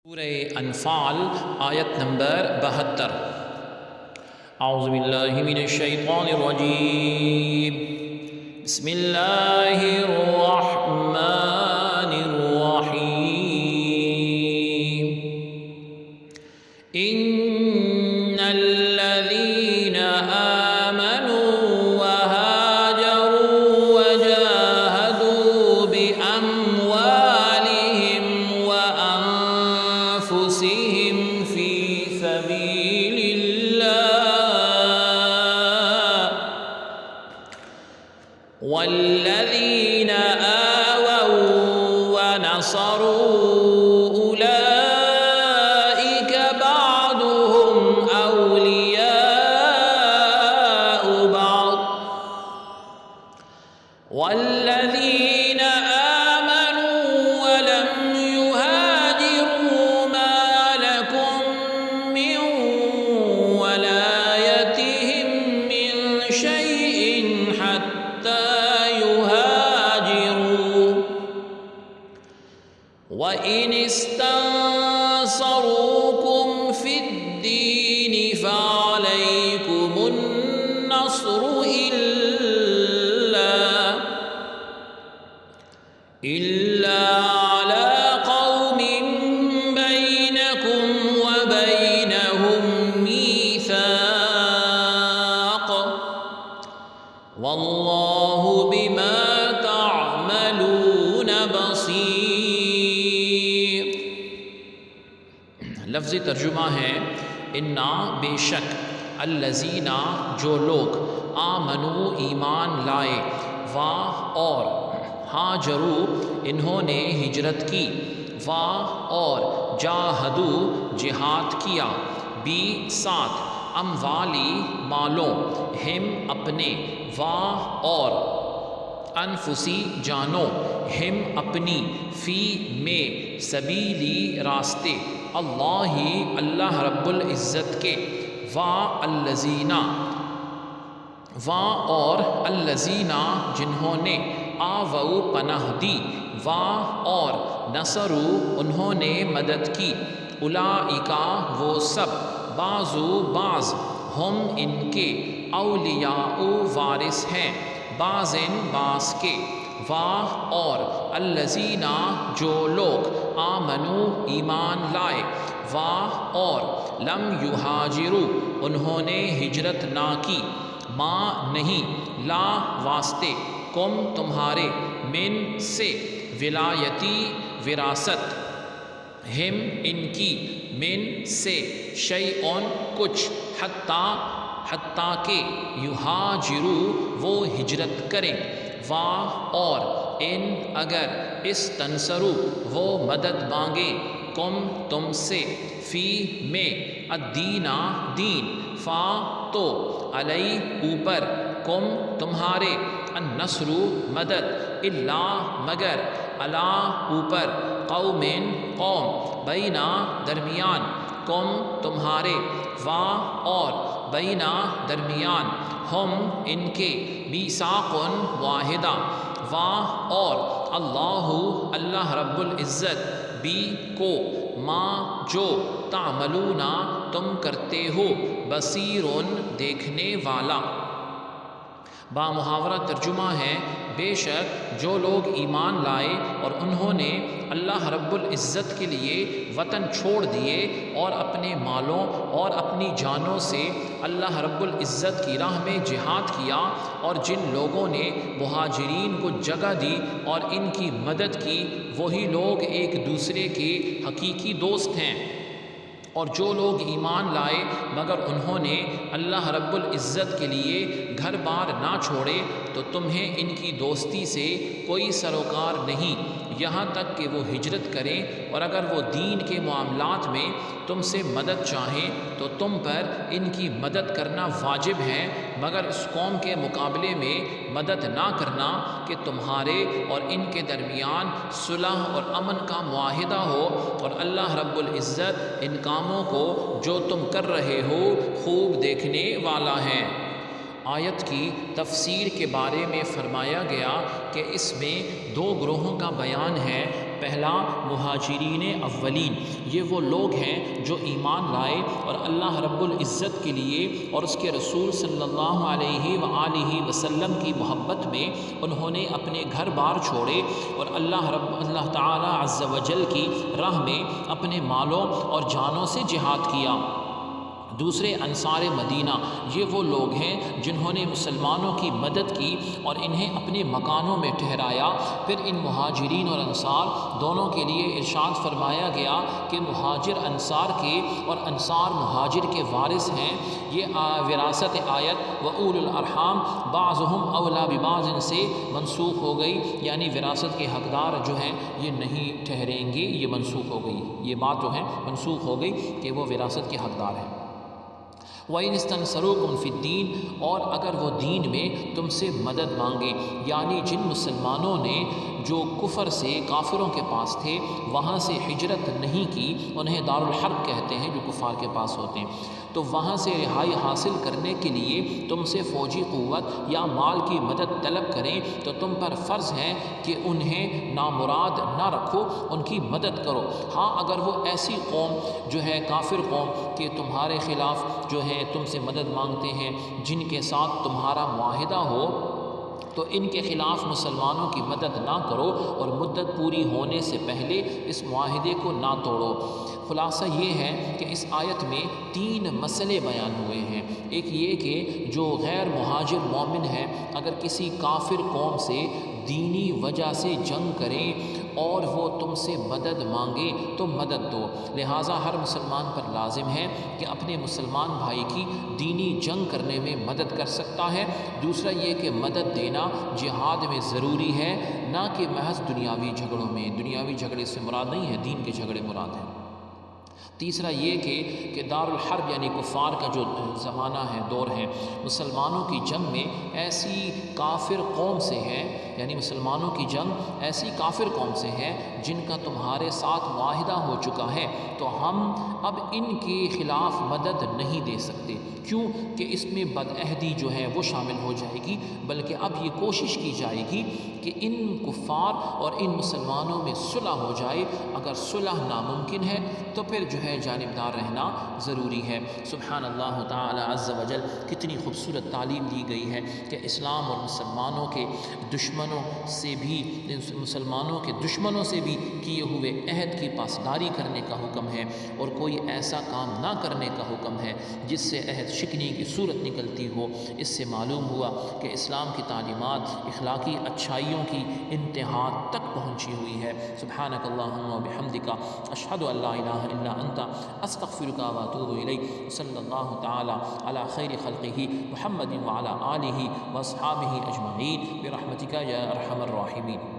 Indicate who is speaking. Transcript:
Speaker 1: سورہ انفال آیت نمبر 72۔ اعوذ باللہ من الشیطان الرجیم، بسم اللہ الرحمن الرحیم۔ ان الذین آمنوا وہاجروا وجاہدوا باموالہم وانفسہم فی سبیل اللہ والذین آووا ونصروا اولئک بعضهم اولیاء بعض والذین آمنوا ولم يهاجروا ما لكم من ولايتهم من شيء حتى يهاجروا وإن استنصروكم في الدين فعليكم النصر إلا على قوم بينكم وبينهم ميثاق والله بما تعملون بصير۔ لفظی ترجمہ ہے انا بے شک، الذین جو لوگ، آمنو ایمان لائے، واہ اور ہاجروا انہوں نے ہجرت کی، واہ اور جاہدوا جہاد کیا، بھی ساتھ، اموالی مالوں، ہم اپنے، واہ اور انفسی جانوں، ہم اپنی، فی میں سبیلی راستے، اللہ اللہ رب العزت کے، واہ الذین واہ اور الذین جنہوں نے آووا پناہ دی، واہ اور نصروا انہوں نے مدد کی، اولئک وہ سب، بعضو بعض، ہم ان کے، اولیاء وارث ہیں، بعضن بعض کے، واہ اور الذین جو لوگ، آمنوا ایمان لائے، واہ اور لم یہاجروا انہوں نے ہجرت نہ کی، ما نہیں، لا واسطے، کم تمہارے، من سے، ولایتی وراثت، ہم ان کی، من سے، شیئن کچھ، حتیٰ کہ، یہاجروا وہ ہجرت کریں، واہ اور ان اگر، استنصروا وہ مدد مانگے، کم تم سے، فی میں، الدین دین، فا تو، علی اوپر، کم تمہارے، النصر مدد، الا مگر، علی اوپر، قوم قوم، بینا درمیان، کم تمہارے، واہ اور بینا درمیان، ہم ان کے، میثاق واحدہ، واہ اور اللہ اللہ رب العزت، بھی کو، ما جو، تعملون تم کرتے ہو، بصیر دیکھنے والا۔ بامحاورہ ترجمہ ہے بے شک جو لوگ ایمان لائے اور انہوں نے اللہ رب العزت کے لیے وطن چھوڑ دیے اور اپنے مالوں اور اپنی جانوں سے اللہ رب العزت کی راہ میں جہاد کیا، اور جن لوگوں نے مہاجرین کو جگہ دی اور ان کی مدد کی، وہی لوگ ایک دوسرے کے حقیقی دوست ہیں۔ اور جو لوگ ایمان لائے مگر انہوں نے اللہ رب العزت کے لیے گھر بار نہ چھوڑے، تو تمہیں ان کی دوستی سے کوئی سروکار نہیں یہاں تک کہ وہ ہجرت کریں، اور اگر وہ دین کے معاملات میں تم سے مدد چاہیں تو تم پر ان کی مدد کرنا واجب ہے، مگر اس قوم کے مقابلے میں مدد نہ کرنا کہ تمہارے اور ان کے درمیان صلح اور امن کا معاہدہ ہو، اور اللہ رب العزت ان کاموں کو جو تم کر رہے ہو خوب دیکھنے والا ہے۔ آیت کی تفسیر کے بارے میں فرمایا گیا کہ اس میں دو گروہوں کا بیان ہے۔ پہلا مہاجرین اولین، یہ وہ لوگ ہیں جو ایمان لائے اور اللہ رب العزت کے لیے اور اس کے رسول صلی اللہ علیہ وآلہ وسلم کی محبت میں انہوں نے اپنے گھر بار چھوڑے اور اللہ تعالی عز و جل کی راہ میں اپنے مالوں اور جانوں سے جہاد کیا۔ دوسرے انصار مدینہ، یہ وہ لوگ ہیں جنہوں نے مسلمانوں کی مدد کی اور انہیں اپنے مکانوں میں ٹھہرایا۔ پھر ان مہاجرین اور انصار دونوں کے لیے ارشاد فرمایا گیا کہ مہاجر انصار کے اور انصار مہاجر کے وارث ہیں۔ یہ وراثت آیت وَأُولُو الْأَرْحَامِ بَعْضُهُمْ أَوْلَىٰ بِبَعْضٍ سے منسوخ ہو گئی، یعنی وراثت کے حقدار جو ہیں یہ نہیں ٹھہریں گے، یہ منسوخ ہو گئی، یہ بات جو ہے منسوخ ہو گئی کہ وہ وراثت کے حقدار ہیں۔ وَإِنِ اسْتَنْصَرُوكُمْ فِي الدِّينِ، اور اگر وہ دین میں تم سے مدد مانگے، یعنی جن مسلمانوں نے جو کفر سے کافروں کے پاس تھے وہاں سے ہجرت نہیں کی، انہیں دارالحرب کہتے ہیں جو کفار کے پاس ہوتے ہیں، تو وہاں سے رہائی حاصل کرنے کے لیے تم سے فوجی قوت یا مال کی مدد طلب کریں تو تم پر فرض ہے کہ انہیں نامراد نہ رکھو، ان کی مدد کرو۔ ہاں اگر وہ ایسی قوم جو ہے کافر قوم کہ تمہارے خلاف جو ہے تم سے مدد مانگتے ہیں، جن کے ساتھ تمہارا معاہدہ ہو، تو ان کے خلاف مسلمانوں کی مدد نہ کرو اور مدت پوری ہونے سے پہلے اس معاہدے کو نہ توڑو۔ خلاصہ یہ ہے کہ اس آیت میں 3 مسئلے بیان ہوئے ہیں۔ ایک یہ کہ جو غیر مہاجر مومن ہے اگر کسی کافر قوم سے دینی وجہ سے جنگ کریں اور وہ تم سے مدد مانگے تو مدد دو، لہٰذا ہر مسلمان پر لازم ہے کہ اپنے مسلمان بھائی کی دینی جنگ کرنے میں مدد کر سکتا ہے۔ دوسرا یہ کہ مدد دینا جہاد میں ضروری ہے، نہ کہ محض دنیاوی جھگڑوں میں، دنیاوی جھگڑے سے مراد نہیں ہے، دین کے جھگڑے مراد ہیں۔ تیسرا یہ کہ دارالحرب یعنی کفار کا جو زمانہ ہے، دور ہے، مسلمانوں کی جنگ میں ایسی کافر قوم سے ہے، یعنی مسلمانوں کی جنگ ایسی کافر قوم سے ہے جن کا تمہارے ساتھ معاہدہ ہو چکا ہے، تو ہم اب ان کے خلاف مدد نہیں دے سکتے۔ کیوں کہ اس میں بدعہدی جو ہے وہ شامل ہو جائے گی، بلکہ اب یہ کوشش کی جائے گی کہ ان کفار اور ان مسلمانوں میں صلح ہو جائے۔ اگر صلح ناممکن ہے تو پھر جو ہے جانبدار رہنا ضروری ہے۔ سبحان اللہ تعالی عز و جل، کتنی خوبصورت تعلیم دی گئی ہے کہ اسلام اور مسلمانوں کے دشمنوں سے بھی، مسلمانوں کے دشمنوں سے بھی کیے ہوئے عہد کی پاسداری کرنے کا حکم ہے، اور کوئی ایسا کام نہ کرنے کا حکم ہے جس سے عہد شکنی کی صورت نکلتی ہو۔ اس سے معلوم ہوا کہ اسلام کی تعلیمات اخلاقی اچھائیوں کی انتہا تک پہنچی ہوئی ہے۔ سبحانک اللہم و بحمدک، اشہد ان لا الہ الا انت، استغفرک و اتوب الیک۔ صلی اللہ تعالی علی خیر خلقہ محمد وعلی آلہ واصحابہ اجمعین برحمتک یا ارحم الراحمین۔